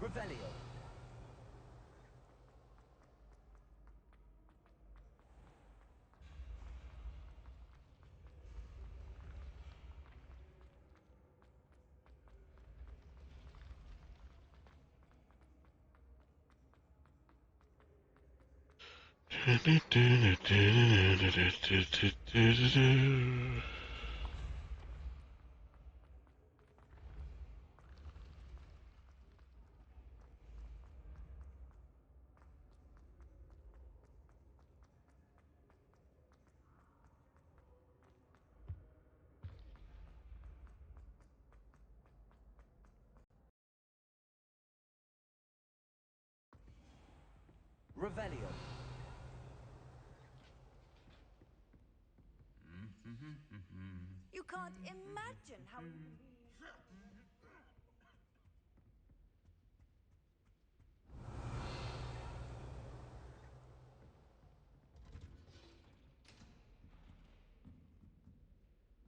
Revelio. Revelio. You can't imagine how...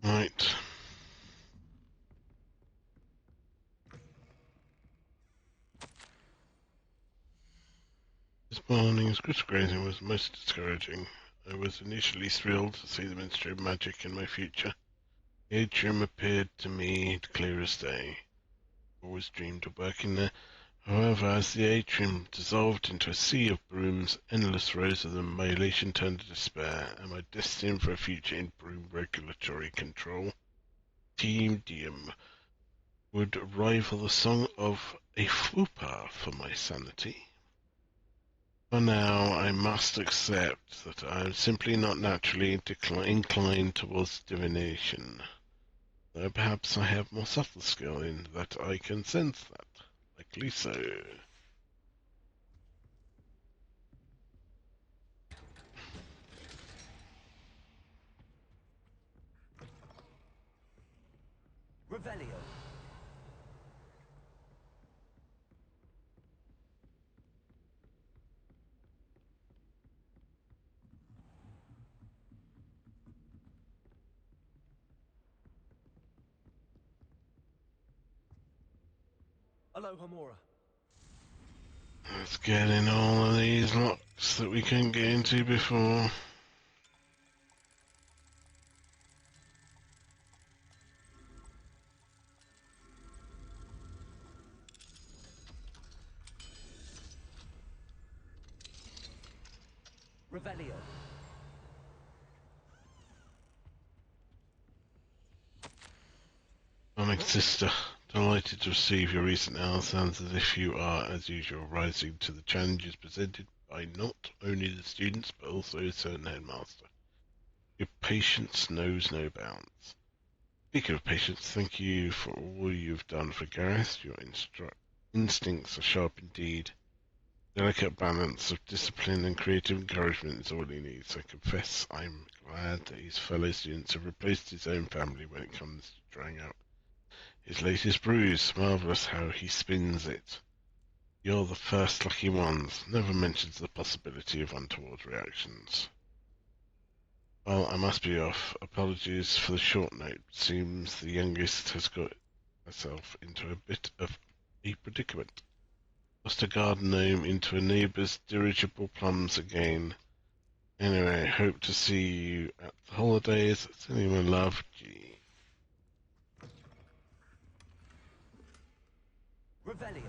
Right. This morning's crystal grazing was most discouraging. I was initially thrilled to see the Ministry of Magic in my future. The atrium appeared to me clear as day. I always dreamed of working there. However, as the atrium dissolved into a sea of brooms, endless rows of them, my elation turned to despair. Am I destined for a future in broom regulatory control? Team Diem would rival the song of a fupa for my sanity. For now, I must accept that I am simply not naturally inclined towards divination. Though perhaps I have more subtle skill in that I can sense that. Likely so. Revelio. Aloha Mora. Let's get in all of these locks that we couldn't get into before. Revelio. Onyx sister, delighted to receive your recent hour. Sounds as if you are, as usual, rising to the challenges presented by not only the students, but also a certain headmaster. Your patience knows no bounds. Speaking of patience, thank you for all you've done for Gareth. Your instincts are sharp indeed. Delicate balance of discipline and creative encouragement is all he needs. I confess I'm glad that his fellow students have replaced his own family when it comes to trying out his latest brews. Marvellous how he spins it. You're the first lucky ones. Never mentions the possibility of untoward reactions. Well, I must be off. Apologies for the short note. Seems the youngest has got herself into a bit of a predicament. Lost a garden gnome into a neighbour's dirigible plums again. Anyway, hope to see you at the holidays. Sending my love, G. Revelio.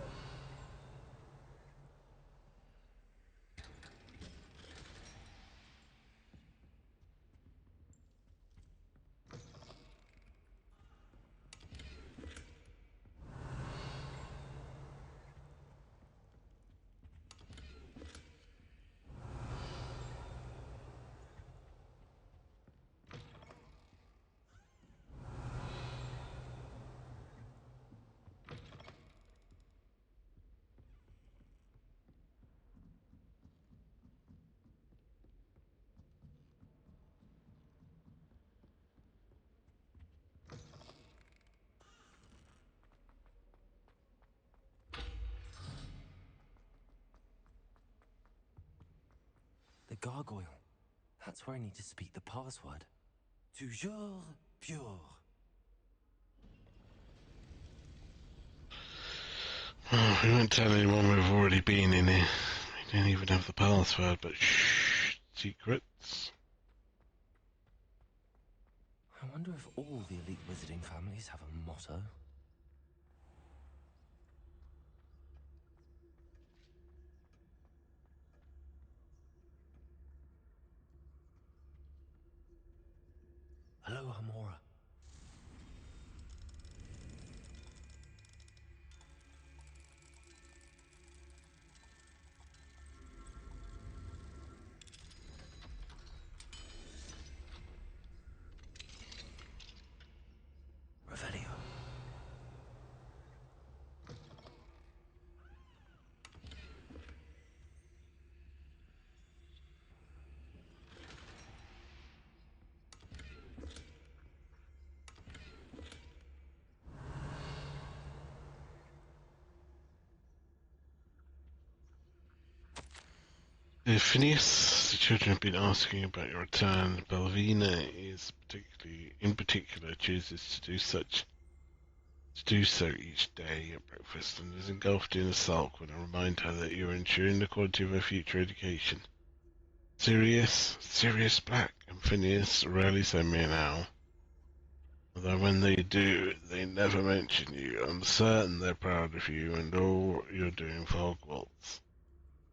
The gargoyle. That's where I need to speak the password. Toujours pure. Oh, we won't tell anyone we've already been in here. We don't even have the password, but shh, secrets. I wonder if all the elite wizarding families have a motto. Hello, Hamora. Revelio. Phineas, the children have been asking about your return. Belvina in particular, chooses to do so each day at breakfast, and is engulfed in a sulk when I remind her that you are ensuring the quality of her future education. Sirius Black and Phineas rarely send me an owl. Although when they do, they never mention you. I'm certain they're proud of you and all you're doing for Hogwarts.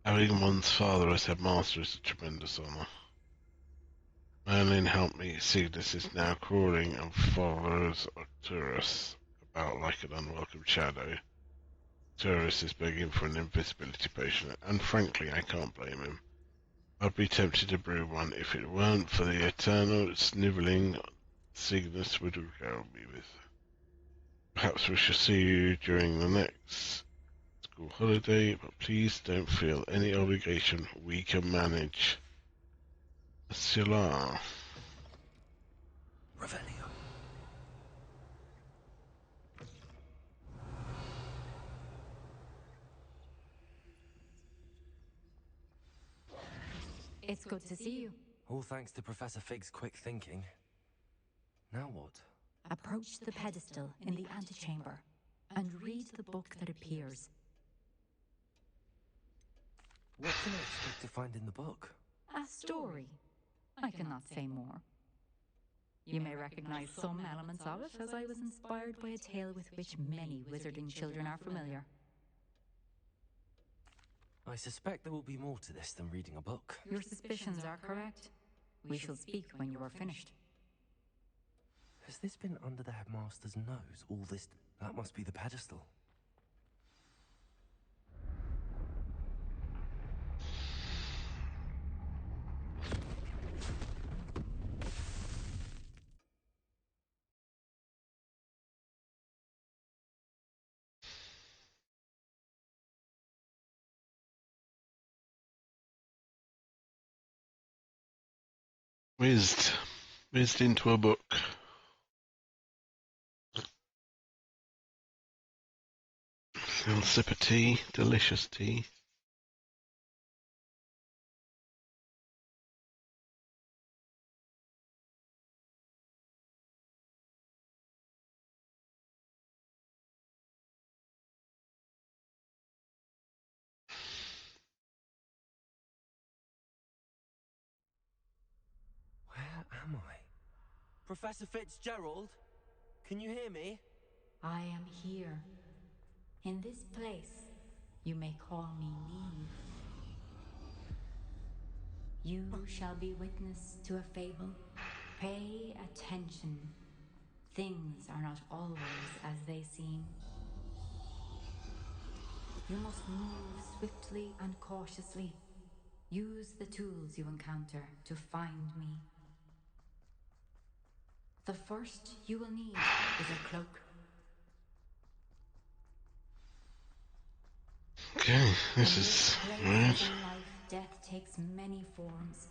Having one's father as headmaster is a tremendous honour. Merlin helped me. Cygnus is now crawling and follows Arcturus about like an unwelcome shadow. Arcturus is begging for an invisibility potion, and frankly I can't blame him. I'd be tempted to brew one if it weren't for the eternal snivelling Cygnus would regale me with. Perhaps we shall see you during the next school holiday, but please don't feel any obligation. We can manage. Scylla. Revelio. It's good to see you. All thanks to Professor Fig's quick thinking. Now what? Approach the pedestal in the antechamber and read the book that appears. What can I expect to find in the book? A story. I cannot say more. You may recognize some elements of it, as I was inspired by a tale with which many wizarding children are familiar. I suspect there will be more to this than reading a book. Your suspicions are correct. We shall speak when you are finished. Has this been under the headmaster's nose all this? That must be the pedestal. Whizzed into a book. Little sip of tea, delicious tea. Where am I? Professor Fitzgerald? Can you hear me? I am here. In this place, you may call me Niamh. You shall be witness to a fable. Pay attention. Things are not always as they seem. You must move swiftly and cautiously. Use the tools you encounter to find me. The first you will need is a cloak. Okay, this is right. In life, death takes many forms.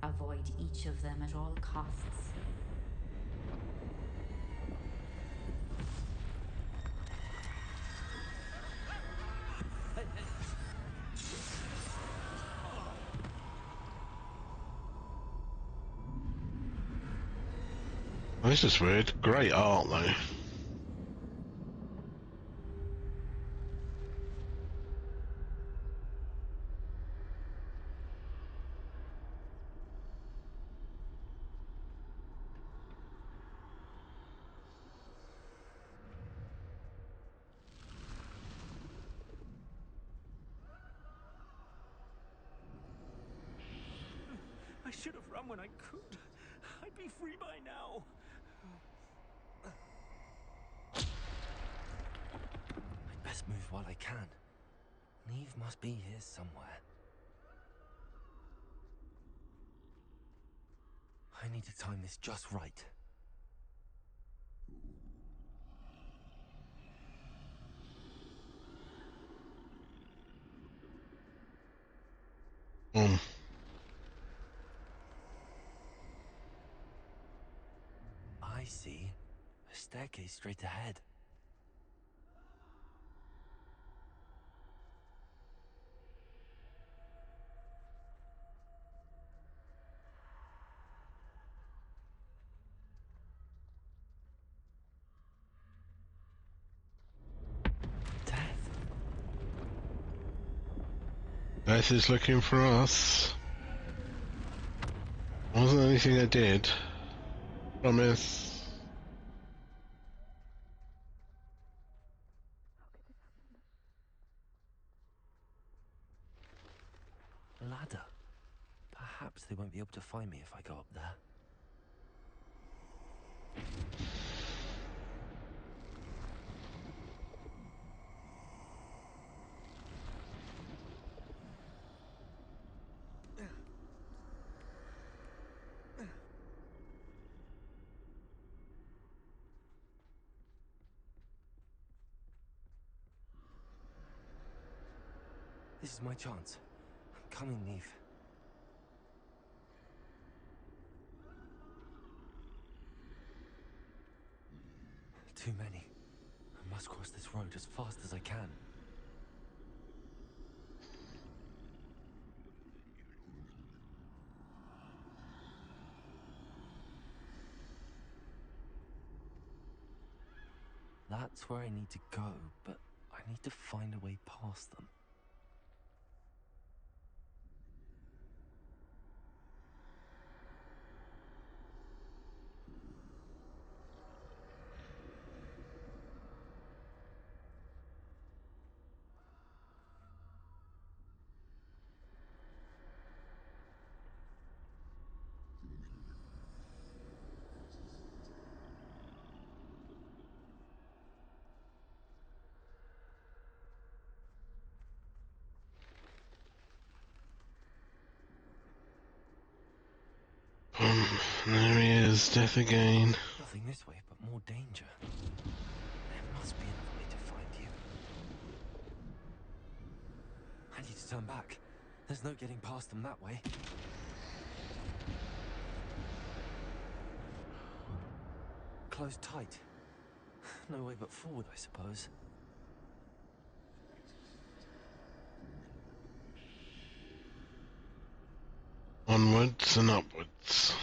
Avoid each of them at all costs. Oh, this is weird. Great art though. should have run when I could. I'd be free by now. I'd best move while I can. Niamh must be here somewhere. I need to time this just right. I see. A staircase straight ahead. Death. Death is looking for us. Wasn't anything I did. Promise. Ladder. Perhaps they won't be able to find me if I go up there. This is my chance. I'm coming, Niamh. Too many. I must cross this road as fast as I can. That's where I need to go, but I need to find a way past them. There he is, death again. Nothing this way, but more danger. There must be another way to find you. I need to turn back. There's no getting past them that way. Closed tight. No way but forward, I suppose. Onwards and upwards.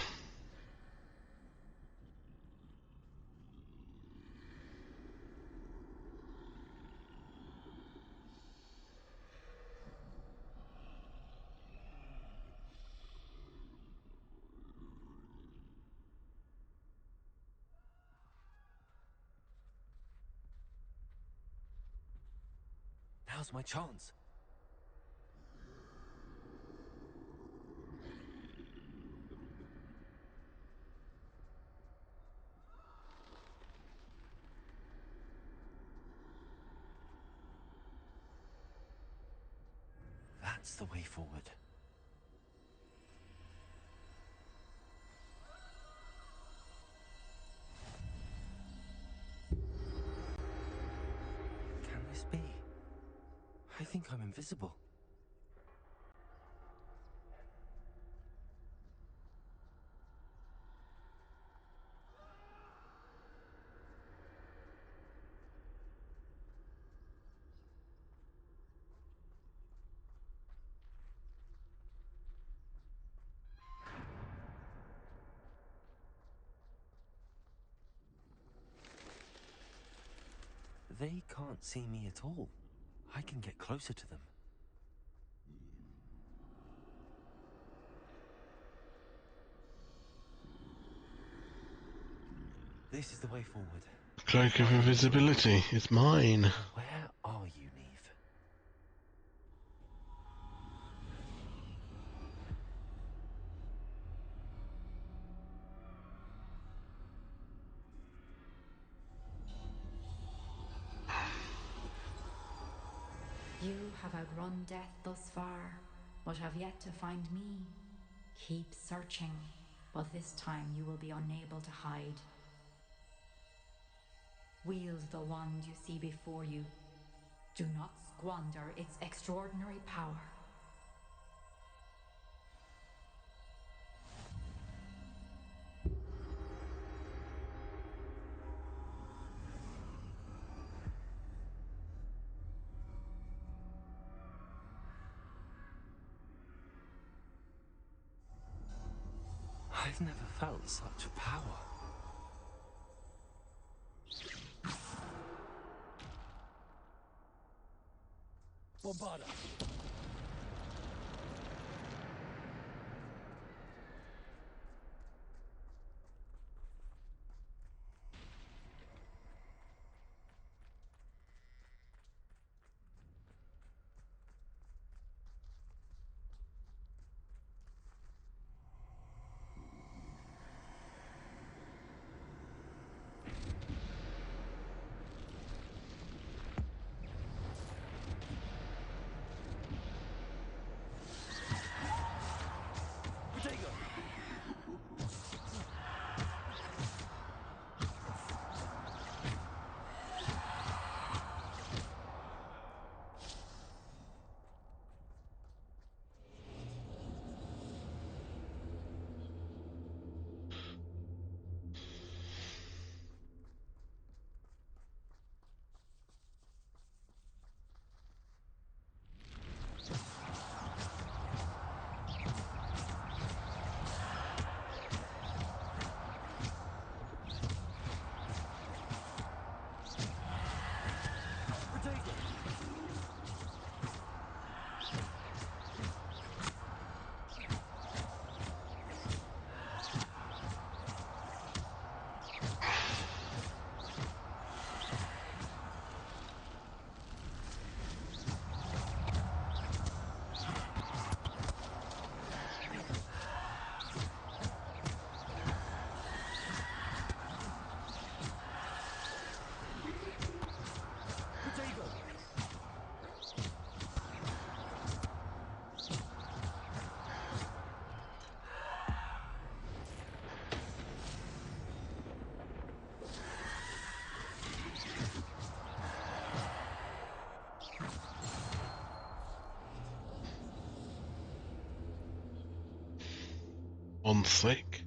Now's my chance. That's the way forward. Can this be? I think I'm invisible. They can't see me at all. I can get closer to them. This is the way forward. Cloak of invisibility is mine. Where are you, Niamh? Few have outrun death thus far, but have yet to find me. Keep searching, but this time you will be unable to hide. Wield the wand you see before you. Do not squander its extraordinary power. I've never felt such power. Bombarda. On thick.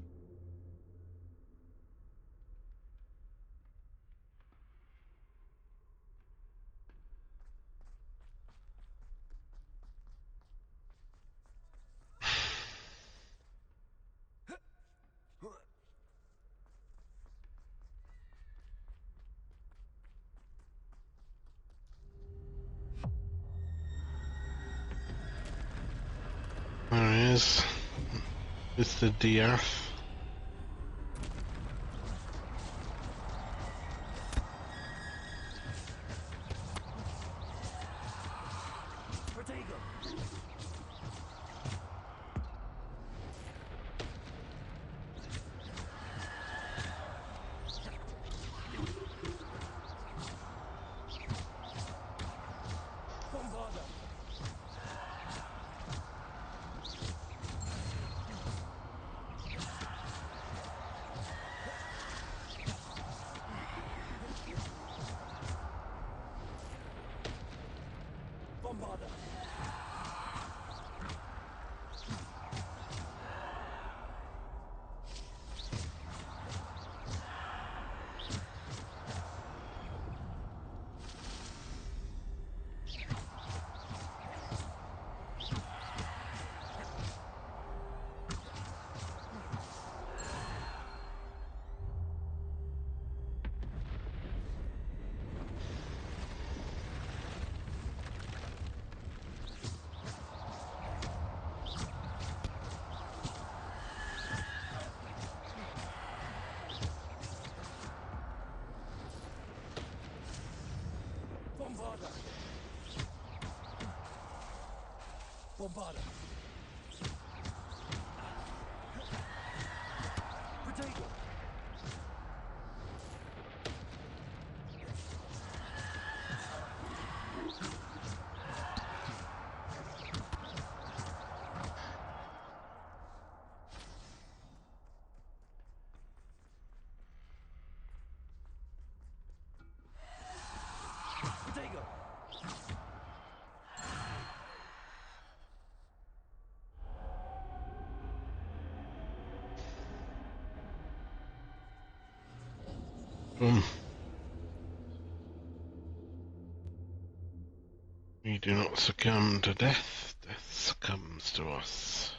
There he is. Mr. Diath. Bombarda. Protego. Um, we do not succumb to death. Death succumbs to us.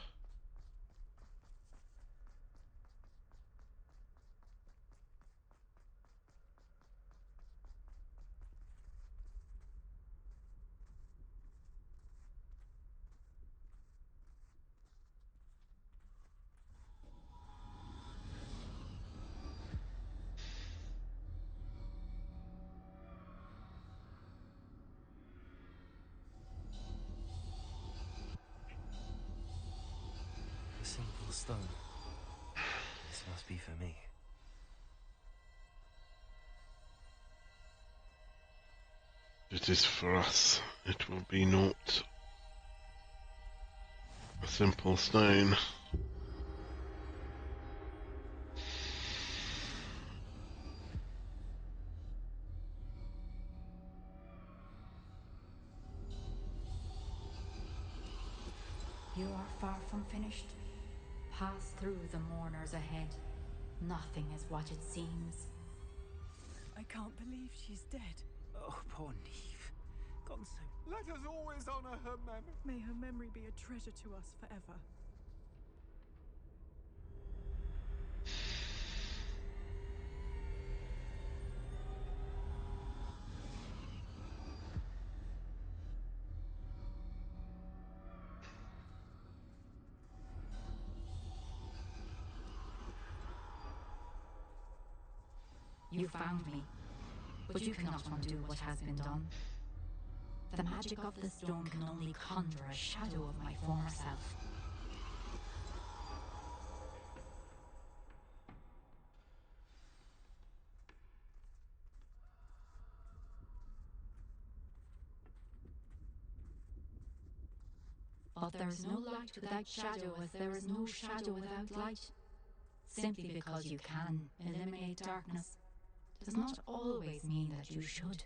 A simple stone. This must be for me. It is for us. It will be naught. A simple stone. You are far from finished. Pass through the mourners ahead. Nothing is what it seems. I can't believe she's dead. Oh, poor Niamh. Gone so. Let us always honor her memory. May her memory be a treasure to us forever. You found me, but you cannot undo what has been done. The magic of the stone can only conjure a shadow of my former self. But there is no light without shadow, as there is no shadow without light. Simply because you can eliminate darkness does not always mean that you should.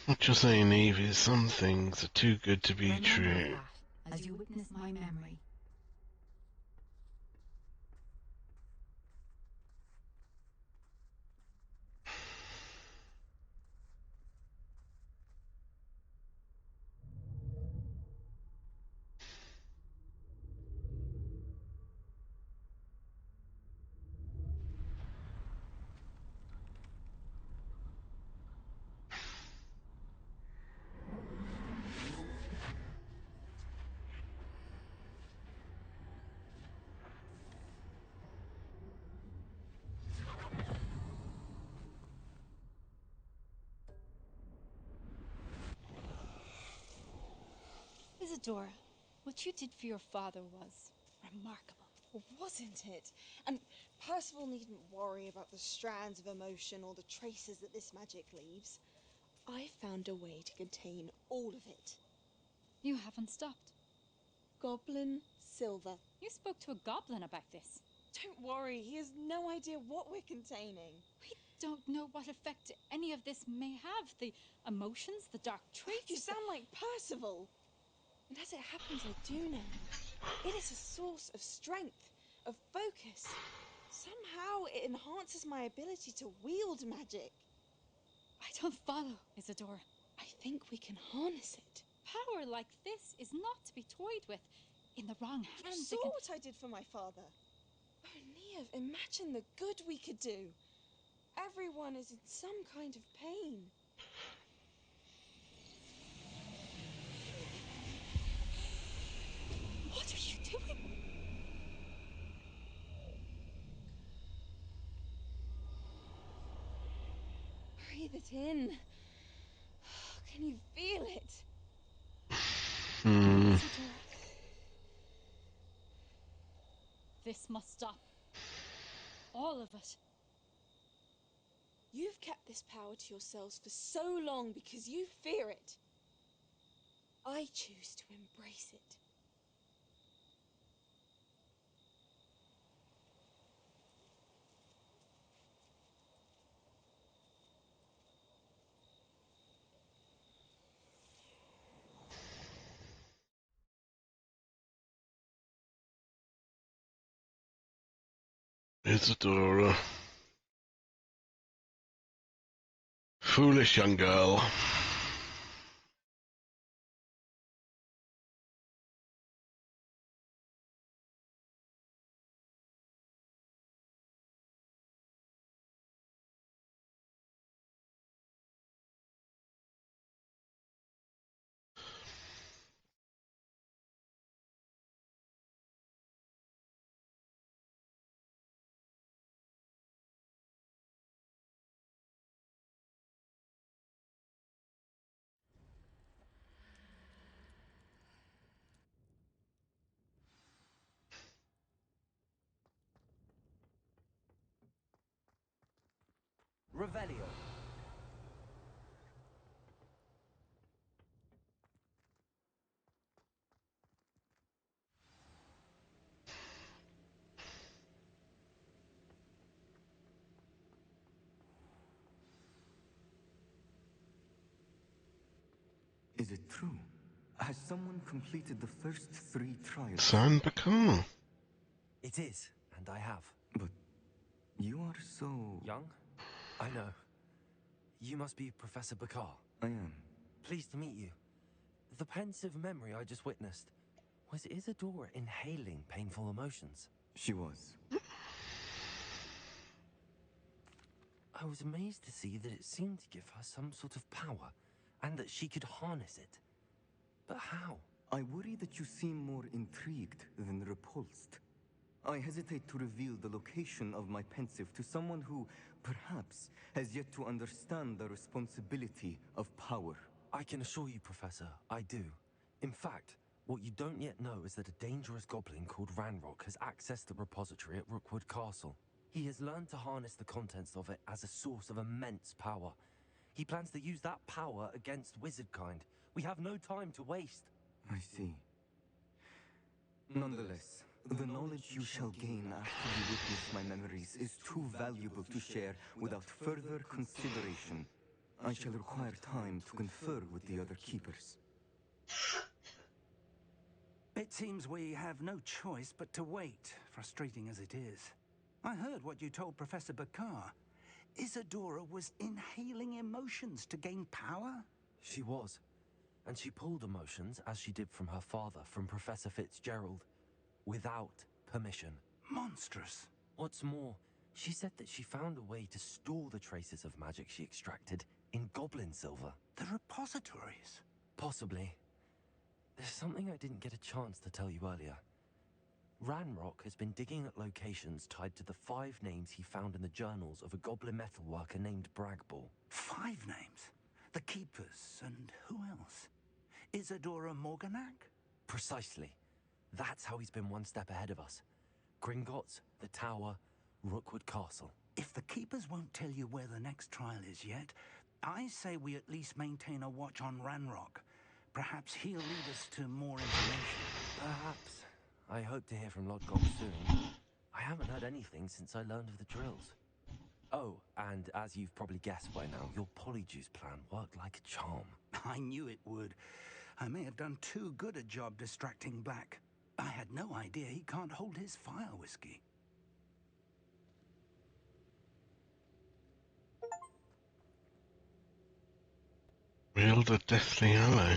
What you're saying, Eve, is some things are too good to be Remember true. that, as you witness my memory. Isadora, what you did for your father was remarkable. Wasn't it? And Percival needn't worry about the strands of emotion or the traces that this magic leaves. I found a way to contain all of it. You haven't stopped. Goblin Silver. You spoke to a goblin about this. Don't worry, he has no idea what we're containing. We don't know what effect any of this may have. The emotions, the dark traits. You sound like Percival. And as it happens, I do know. It is a source of strength, of focus. Somehow it enhances my ability to wield magic. I don't follow, Isadora. I think we can harness it. Power like this is not to be toyed with. In the wrong You hands, saw what I did for my father. Oh, Niamh, imagine the good we could do. Everyone is in some kind of pain. What are you doing? Breathe it in. Can you feel it? Isadora. This must stop. All of it. You've kept this power to yourselves for so long because you fear it. I choose to embrace it. Isadora. Foolish young girl. Revelio. Is it true? Has someone completed the first 3 trials? San Bakar. It is, and I have. But you are so... Young? I know. You must be Professor Bakar. I am. Pleased to meet you. The pensive memory I just witnessed. Was Isadora inhaling painful emotions? She was. I was amazed to see that it seemed to give her some sort of power, and that she could harness it. But how? I worry that you seem more intrigued than repulsed. I hesitate to reveal the location of my pensive to someone who, perhaps, has yet to understand the responsibility of power. I can assure you, Professor, I do. In fact, what you don't yet know is that a dangerous goblin called Ranrock has accessed the repository at Rookwood Castle. He has learned to harness the contents of it as a source of immense power. He plans to use that power against wizardkind. We have no time to waste. I see. Nonetheless, the knowledge you shall gain after you witness my memories is too valuable to share without further consideration. I shall require time to confer with the other keepers. It seems we have no choice but to wait, frustrating as it is. I heard what you told Professor Bakar. Isadora was inhaling emotions to gain power? She was. And she pulled emotions, as she did from her father, from Professor Fitzgerald, without permission. Monstrous. What's more, she said that she found a way to store the traces of magic she extracted in goblin silver. The repositories? Possibly. There's something I didn't get a chance to tell you earlier. Ranrock has been digging at locations tied to the 5 names he found in the journals of a goblin metalworker named Bragball. 5 names? The Keepers, and who else? Isadora Morganac? Precisely. That's how he's been one step ahead of us. Gringotts, the Tower, Rookwood Castle. If the Keepers won't tell you where the next trial is yet, I say we at least maintain a watch on Ranrock. Perhaps he'll lead us to more information. Perhaps. I hope to hear from Lodgok soon. I haven't heard anything since I learned of the drills. Oh, and as you've probably guessed by now, your polyjuice plan worked like a charm. I knew it would. I may have done too good a job distracting Black. I had no idea he can't hold his fire whiskey. Wield a deathly aloe.